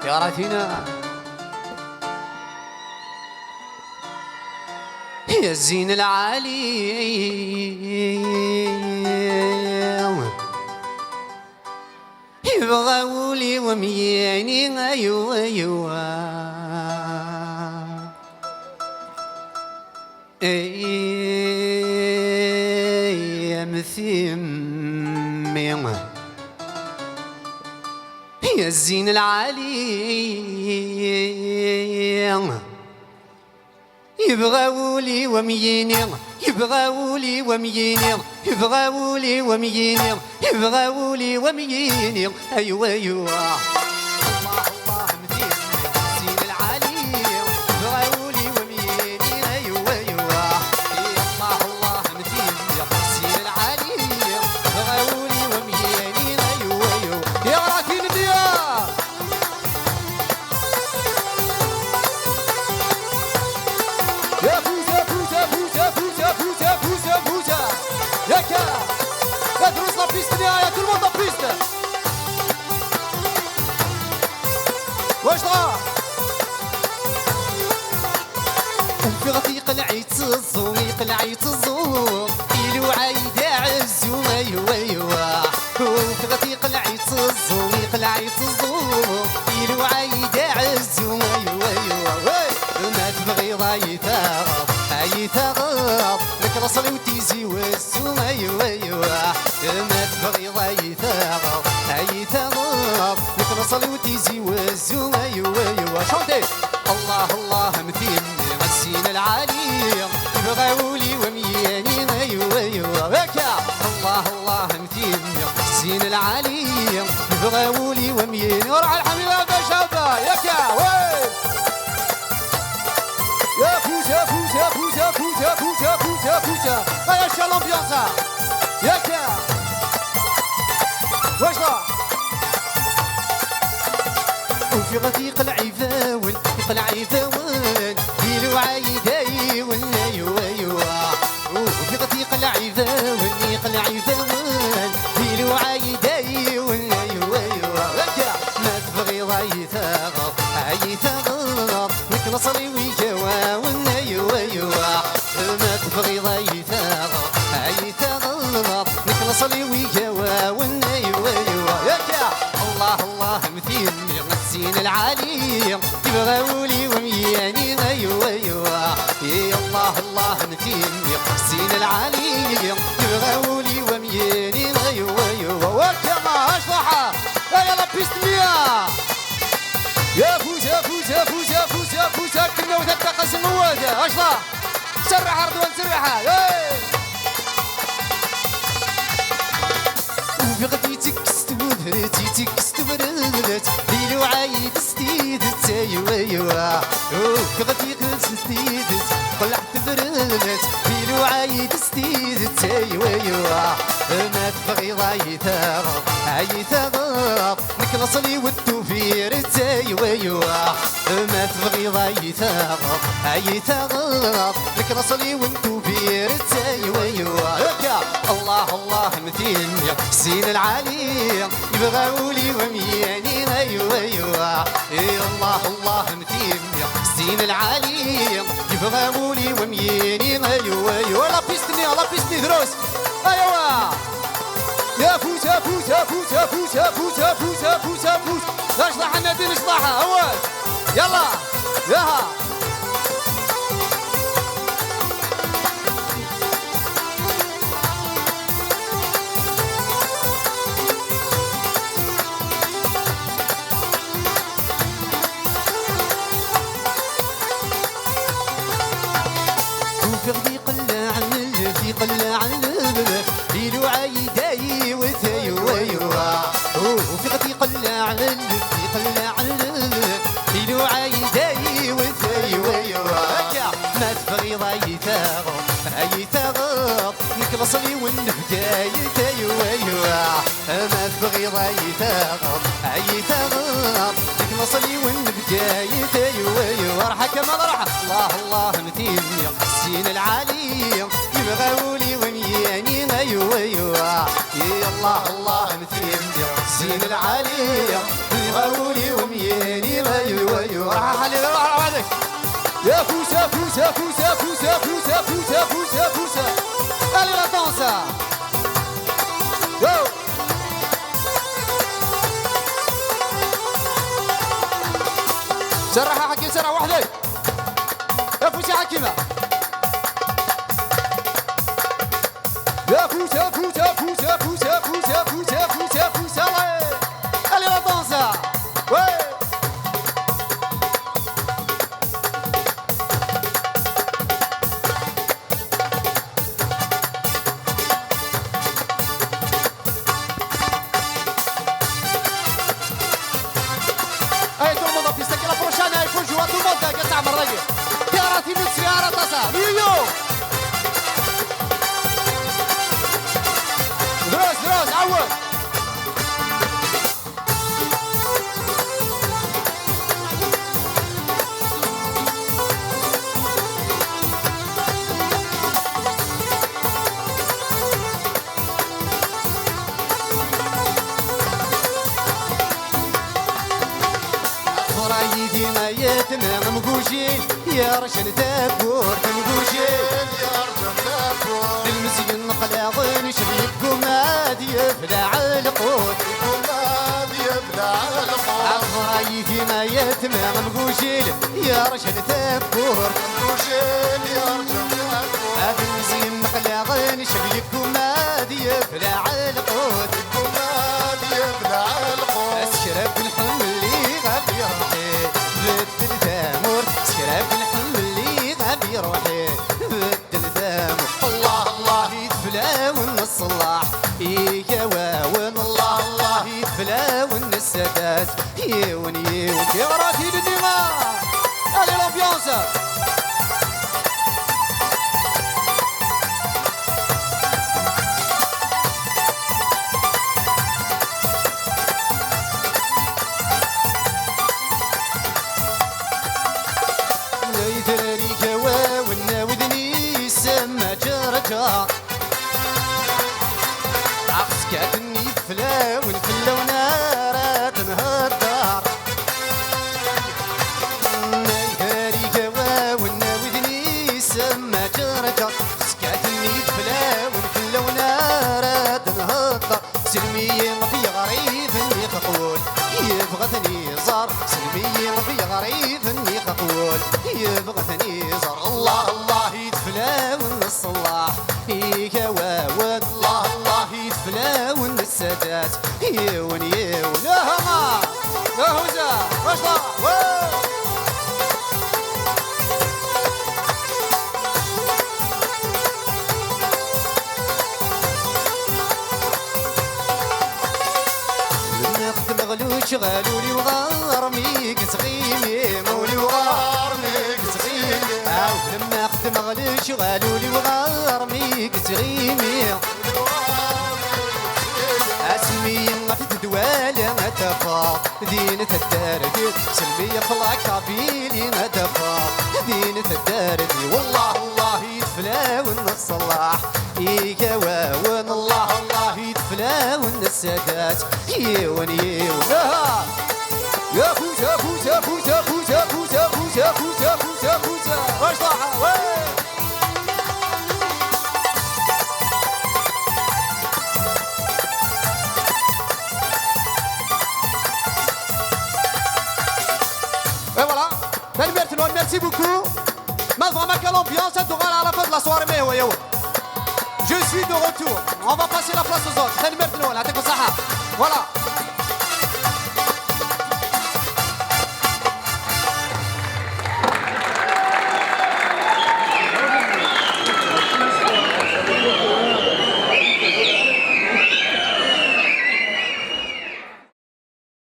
يا راتينا يا الزين العالي يبغاولي ومياني ايوا ايوا يا مثيم يا الزين العالي يبغاولي ومييني يبغاولي ومييني يبغاولي ومييني يبغاولي ومييني ايوا ايوا الله الله مدين الزين العالي يبغاولي ومييني ايوا ايوا الله الله مدين الزين العالي يبغاولي ومييني ايوا ايوا يا راتين الديار يا فوزة فوزة فوزة فوزة فوزة فوزة فوزة ياكا لا دروس لا بيست نهاية كل monde لا بيست واش طرا وفي غطيق العيتزو يقلعيت الزور إلو عايدة عزو أيوا أيوا وفي غطيق العيتزو يقلعيت الزور إلو عايدة عزو أيوا أيوا ما تبغي ضاي ثغر أي ثغر لك رصلي وتيزي والسوم أيوا أيوا ما تبغي ضاي ثغر أي ثغر لك رصلي وتيزي والسوم أيوا أيوا شونتي الله الله مثيل الزين العالي يبغاولي ومياني أيوا أيوا هكا الله الله مثيل الزين العالي يبغاولي ومياني ورع الحميلة بشابة ياكا وين يا فوزة فوزة فوزة فوزة فوزة فوزة فوزة هيا شا لامبيونسا ياكا واش راه وفي غطيق العيفاون يقلع عيفاون يلو عايداي ولا ايوا ايوا وفي غطيق العيفاون يقلع عيفاون يلو عايداي ولا ايوا ايوا هكا ما تبغي ضاي ثغر اي ثغر لك نصلي ويجوا ولا ايوا ايوا ما تبغي ضاي ثغر اي ثغر لك نصلي ويجوا ولا ايوا ايوا هكا الله الله مثيل الزين العالي يبغاولي ومياني ايوا ايوا يا الله الله مثيل الزين العالي يبغاولي ومياني ايوا ايوا وكما اشرحها يلا بيست مية يا فوزة فوزة فوزة فوزة فوزة كنا وثلاثة قسم موازة اشرح سرح رضوان سرحها وفي غديتك استودرتي استبردت ليلو عايد استيدت ايوا ايوا وفي غديك استيدت طلعت بردت ليلو عايد استيدت ايوا ايوا ما تبغي ضاي ثغر اي ثغر لك نصلي والتوفيرت ايوا ايوا ما تبغي ضاي ثغر اي ثغر لك نصلي والتوفيرت ايوا ايوا هكا الله الله مثيل الزين العالي يبغاولي ومياني ايوا ايوا الله الله مثيل الزين العالي يبغاولي ومياني ايوا ايوا لا بيستني لا بيستني دروس ايوا يا فوزة فوزة فوزة فوزة فوزة فوزة فوزة فوزة اشطح النادي نشطحها اول يلا ياها وفي غدي قلع الذي قلع ليلو عايداي وثايوا ايوا وفي غدي قلع الذي قلع ليلو عايداي وثايوا ايوا هكا ما تبغي ضاي ثغر اي ثغر لك بصلي والنبداي ايوا ايوا ما تبغي ضاي ثغر اي ثغر لك بصلي والنبداي ايوا ايوا راح كما راح الله الله مثيل الزين العالي يبغاولي ومياني ايوا ايوا يا الله الله مثيل الزين العالي يبغاولي ومياني pousse, pousse, pousse, pousse, pousse, pousse, pousse, pousse. Allez, la danse. Go. سرح يا حكيم، سرح وحدي. يا فوس يا حكيمة. يا فوس يا فوس يا فوس يا فوس يا فوس يا فوس يا فوس يا فوس. Allez, la danse. Ouais. Allez, tout le monde en piste, c'est la prochaine, il faut jouer à tout le monde, qu'est-ce que ça me règle. Tiara, Timut, Tiara, Tassa, Yo-Yo. دروس دروس عود. رايدي ما يتمم مقوشين يا رشن تبور مقوشين يا رشن تبور المسجن قلاغن شبيكم هادي يفلع القوت هادي يفلع القوت رايدي ما يتمم مقوشين يا رشن تبور مقوشين يا رشن تبور هذا المسجن قلاغن شبيكم هادي يفلع القوت هادي يفلع القوت اسكرب الحمل غبي روحي بدل ثامور سكراب الحمل اللي غبي روحي بدل ثامور الله الله يتفلاون الصلاح يجواون الله الله يتفلاون السادات يون يون يا راتي للدماء. allez l'ambiance. عقس كاتني فلاون فلا ونارة تنهار دار نايداري جواون ودني سما جرجر سكاتني فلاون فلا ونارة تنهار دار سلمية في غريب اني قول يبغثني زار سلمية في غريب اني قول يبغثني زار الله الله يتفلاون الصلاح يجواون الله الله يتفلاون السادات يون يون يا هما يا هوزة واش طلع. مغلوش غالولي وغارمي قصغيمي مولي وغارمي قصغيمي لما خدم غلوش غالولي وغارمي قصغيمي اسمي في تدوالي متفاق دينة الداردي سلمية في العكابيلي متفاق دينة الداردي والله الله يتفلاون الصلاح يجواون الله الله يتفلاون السادات يون يون يا فوز يا فوز يا فوز يا فوز يا فوز يا فوز يا فوز يا فوز يا فوز واش طاحة. Et voilà, belle Berthelon, merci beaucoup. Maintenant, vraiment quelle ambiance, ça aura à la fin de la soirée, mais ouais, ouais. Je suis de retour. On va passer la place aux autres. Belle Berthelon, là, t'es comme ça. Voilà.